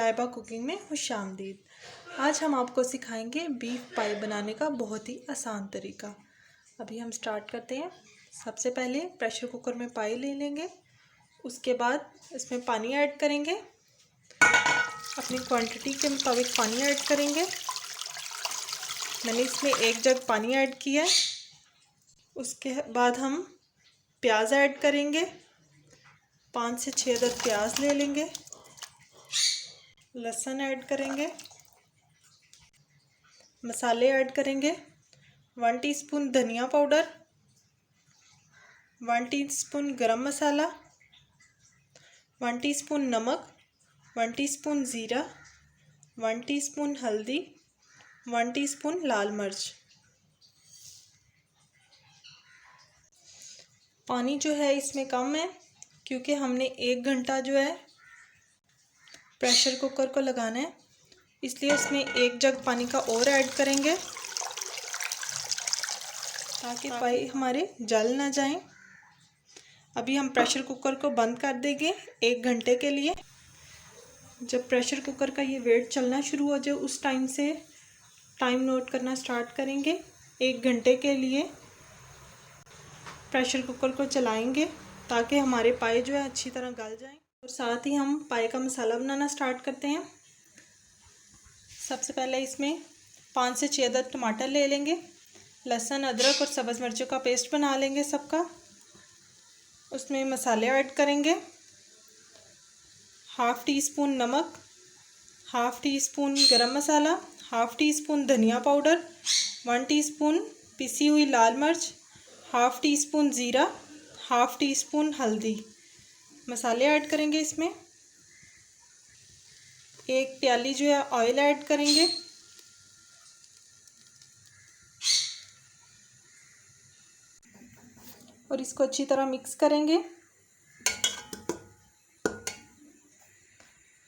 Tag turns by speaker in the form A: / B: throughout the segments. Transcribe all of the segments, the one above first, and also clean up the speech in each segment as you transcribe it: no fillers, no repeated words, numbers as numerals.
A: Laiba cooking में खुशामदीद। आज हम आपको सिखाएंगे बीफ पाई बनाने का बहुत ही आसान तरीका। अभी हम स्टार्ट करते हैं। सबसे पहले प्रेशर कुकर में पाई ले लेंगे, उसके बाद इसमें पानी ऐड करेंगे। अपनी क्वांटिटी के मुताबिक पानी ऐड करेंगे। मैंने इसमें 1 जग पानी ऐड किया है। उसके बाद हम प्याज ऐड करेंगे। 5 से 6 अदद प्याज ले लेंगे। लहसुन ऐड करेंगे। मसाले ऐड करेंगे। 1 टीस्पून धनिया पाउडर, 1 टीस्पून गरम मसाला, 1 टीस्पून नमक, 1 टीस्पून ज़ीरा, 1 टीस्पून हल्दी, 1 टीस्पून लाल मिर्च। पानी जो है इसमें कम है क्योंकि हमने 1 घंटा जो है प्रेशर कुकर को लगाना है, इसलिए इसमें 1 जग पानी का और ऐड करेंगे ताकि पाई हमारे जल ना जाएं। अभी हम प्रेशर कुकर को बंद कर देंगे 1 घंटे के लिए। जब प्रेशर कुकर का ये वेट चलना शुरू हो जाए उस टाइम से टाइम नोट करना स्टार्ट करेंगे। 1 घंटे के लिए प्रेशर कुकर को चलाएंगे ताकि हमारे पाई जो है अच्छी तरह गल जाएं। और साथ ही हम पाई का मसाला बनाना स्टार्ट करते हैं। सबसे पहले इसमें 5 से 6 अदद टमाटर ले लेंगे। लहसुन, अदरक और सब्ज़ मिर्चों का पेस्ट बना लेंगे सबका। उसमें मसाले ऐड करेंगे। 1/2 टीस्पून नमक, 1/2 टीस्पून गरम मसाला, 1/2 टीस्पून धनिया पाउडर, 1 टीस्पून पिसी हुई लाल मिर्च, 1/2 टीस्पून ज़ीरा, 1/2 टीस्पून हल्दी। मसाले ऐड करेंगे इसमें। 1 प्याली जो है ऑयल ऐड करेंगे। और इसको अच्छी तरह मिक्स करेंगे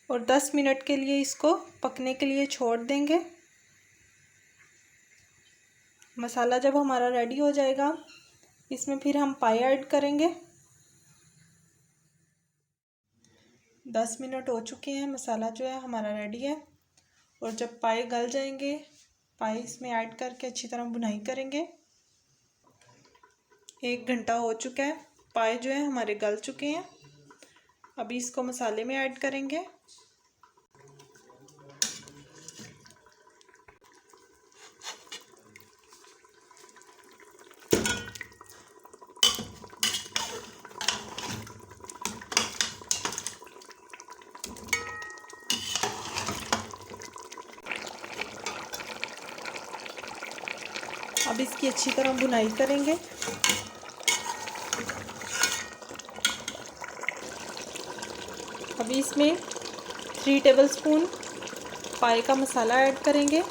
A: और 10 मिनट के लिए इसको पकने के लिए छोड़ देंगे। मसाला जब हमारा रेडी हो जाएगा इसमें फिर हम पाई ऐड करेंगे। 10 मिनट हो चुके हैं, मसाला जो है हमारा रेडी है। और जब पाई गल जाएंगे, पाई इसमें ऐड करके अच्छी तरह भुनाई करेंगे। 1 घंटा हो चुका है, पाई जो है हमारे गल चुके हैं। अभी इसको मसाले में ऐड करेंगे। अब इसकी अच्छी तरह भुनाई करेंगे। अभी इसमें 3 टेबलस्पून पाई का मसाला ऐड करेंगे।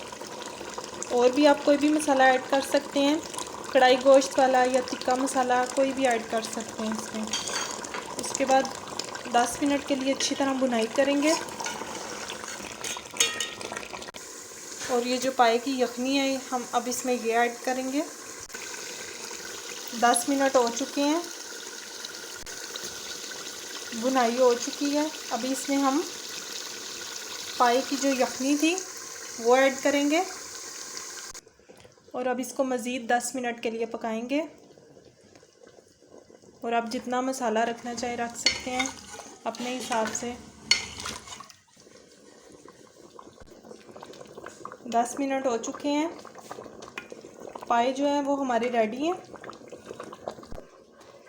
A: और भी आप कोई भी मसाला ऐड कर सकते हैं, कढ़ाई गोश्त वाला या तिक्का मसाला कोई भी ऐड कर सकते हैं इसमें। उसके बाद 10 मिनट के लिए अच्छी तरह भुनाई करेंगे। और ये जो पाई की यखनी है हम अब इसमें ये ऐड करेंगे। 10 मिनट हो चुके हैं, भुनाई हो चुकी है। अभी इसमें हम पाई की जो यखनी थी वो ऐड करेंगे और अब इसको मज़ीद 10 मिनट के लिए पकाएंगे। और आप जितना मसाला रखना चाहे रख सकते हैं अपने हिसाब से। 10 मिनट हो चुके हैं, पाई जो है वो हमारी रेडी है।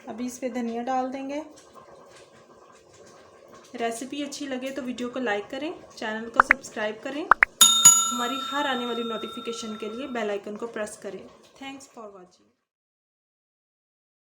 A: अभी इस पे धनिया डाल देंगे। रेसिपी अच्छी लगे तो वीडियो को लाइक करें, चैनल को सब्सक्राइब करें। हमारी हर आने वाली नोटिफिकेशन के लिए बेल आइकन को प्रेस करें। Thanks for watching.